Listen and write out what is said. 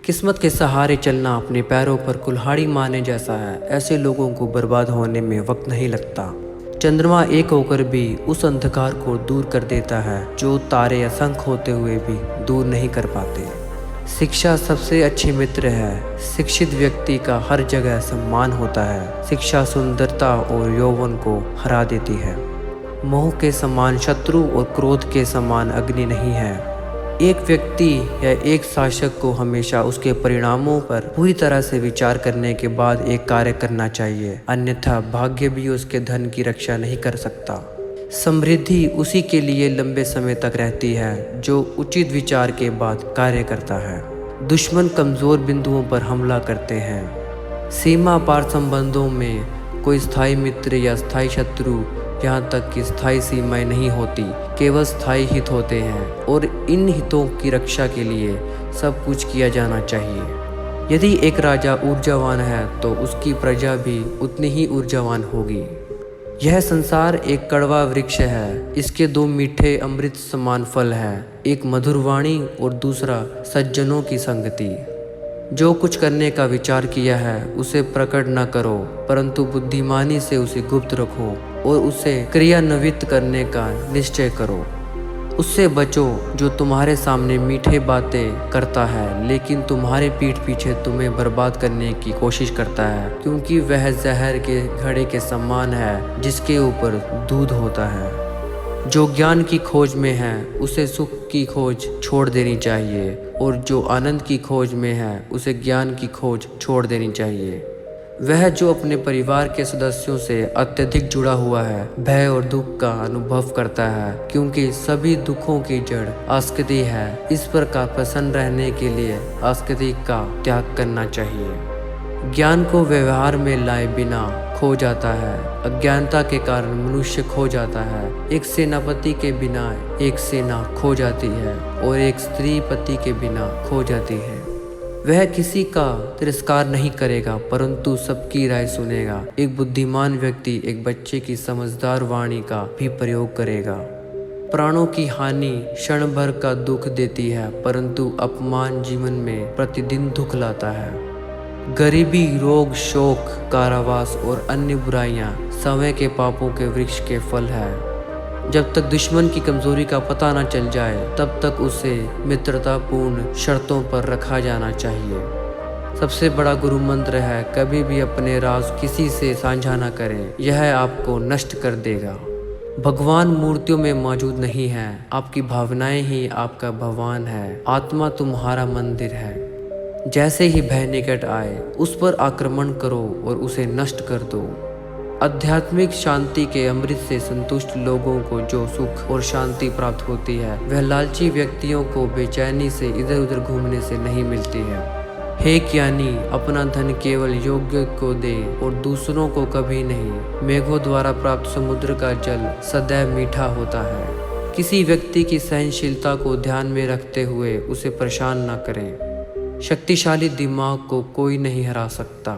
किस्मत के सहारे चलना अपने पैरों पर कुल्हाड़ी मारने जैसा है। ऐसे लोगों को बर्बाद होने में वक्त नहीं लगता। चंद्रमा एक होकर भी उस अंधकार को दूर कर देता है जो तारे असंख्य होते हुए भी दूर नहीं कर पाते। शिक्षा सबसे अच्छी मित्र है। शिक्षित व्यक्ति का हर जगह सम्मान होता है। शिक्षा सुंदरता और यौवन को हरा देती है। मोह के समान शत्रु और क्रोध के समान अग्नि नहीं है। एक व्यक्ति या एक शासक को हमेशा उसके परिणामों पर पूरी तरह से विचार करने के बाद एक कार्य करना चाहिए, अन्यथा भाग्य भी उसके धन की रक्षा नहीं कर सकता। समृद्धि उसी के लिए लंबे समय तक रहती है जो उचित विचार के बाद कार्य करता है। दुश्मन कमज़ोर बिंदुओं पर हमला करते हैं। सीमा पार संबंधों में कोई स्थायी मित्र या स्थायी शत्रु, यहाँ तक कि स्थायी सीमाएं नहीं होती, केवल स्थायी हित होते हैं और इन हितों की रक्षा के लिए सब कुछ किया जाना चाहिए। यदि एक राजा ऊर्जावान है तो उसकी प्रजा भी उतनी ही ऊर्जावान होगी। यह संसार एक कड़वा वृक्ष है। इसके दो मीठे अमृत समान फल हैं, एक मधुर वाणी और दूसरा सज्जनों की संगति। जो कुछ करने का विचार किया है उसे प्रकट न करो, परंतु बुद्धिमानी से उसे गुप्त रखो और उसे क्रियान्वित करने का निश्चय करो। उससे बचो जो तुम्हारे सामने मीठे बातें करता है लेकिन तुम्हारे पीठ पीछे तुम्हें बर्बाद करने की कोशिश करता है, क्योंकि वह जहर के घड़े के समान है जिसके ऊपर दूध होता है। जो ज्ञान की खोज में है उसे सुख की खोज छोड़ देनी चाहिए और जो आनंद की खोज में है उसे ज्ञान की खोज छोड़ देनी चाहिए। वह जो अपने परिवार के सदस्यों से अत्यधिक जुड़ा हुआ है भय और दुख का अनुभव करता है, क्योंकि सभी दुखों की जड़ आसक्ति है। इस प्रकार प्रसन्न रहने के लिए आसक्ति का त्याग करना चाहिए। ज्ञान को व्यवहार में लाए बिना खो जाता है। अज्ञानता के कारण मनुष्य खो जाता है। एक सेनापति के बिना एक सेना खो जाती है और एक स्त्री पति के बिना खो जाती है। वह किसी का तिरस्कार नहीं करेगा परंतु सबकी राय सुनेगा। एक बुद्धिमान व्यक्ति एक बच्चे की समझदार वाणी का भी प्रयोग करेगा। प्राणों की हानि क्षण भर का दुख देती है परंतु अपमान जीवन में प्रतिदिन दुख लाता है। गरीबी, रोग, शोक, कारावास और अन्य बुराइयां समय के पापों के वृक्ष के फल है। जब तक दुश्मन की कमजोरी का पता न चल जाए तब तक उसे मित्रतापूर्ण शर्तों पर रखा जाना चाहिए। सबसे बड़ा गुरु मंत्र है, कभी भी अपने राज किसी से साझा न करें, यह आपको नष्ट कर देगा। भगवान मूर्तियों में मौजूद नहीं है, आपकी भावनाएं ही आपका भगवान है। आत्मा तुम्हारा मंदिर है। जैसे ही भय निकट आए उस पर आक्रमण करो और उसे नष्ट कर दो। आध्यात्मिक शांति के अमृत से संतुष्ट लोगों को जो सुख और शांति प्राप्त होती है वह लालची व्यक्तियों को बेचैनी से इधर उधर घूमने से नहीं मिलती है। हे ज्ञानी, अपना धन केवल योग्य को दे और दूसरों को कभी नहीं। मेघों द्वारा प्राप्त समुद्र का जल सदैव मीठा होता है। किसी व्यक्ति की सहनशीलता को ध्यान में रखते हुए उसे परेशान न करें। शक्तिशाली दिमाग को कोई नहीं हरा सकता।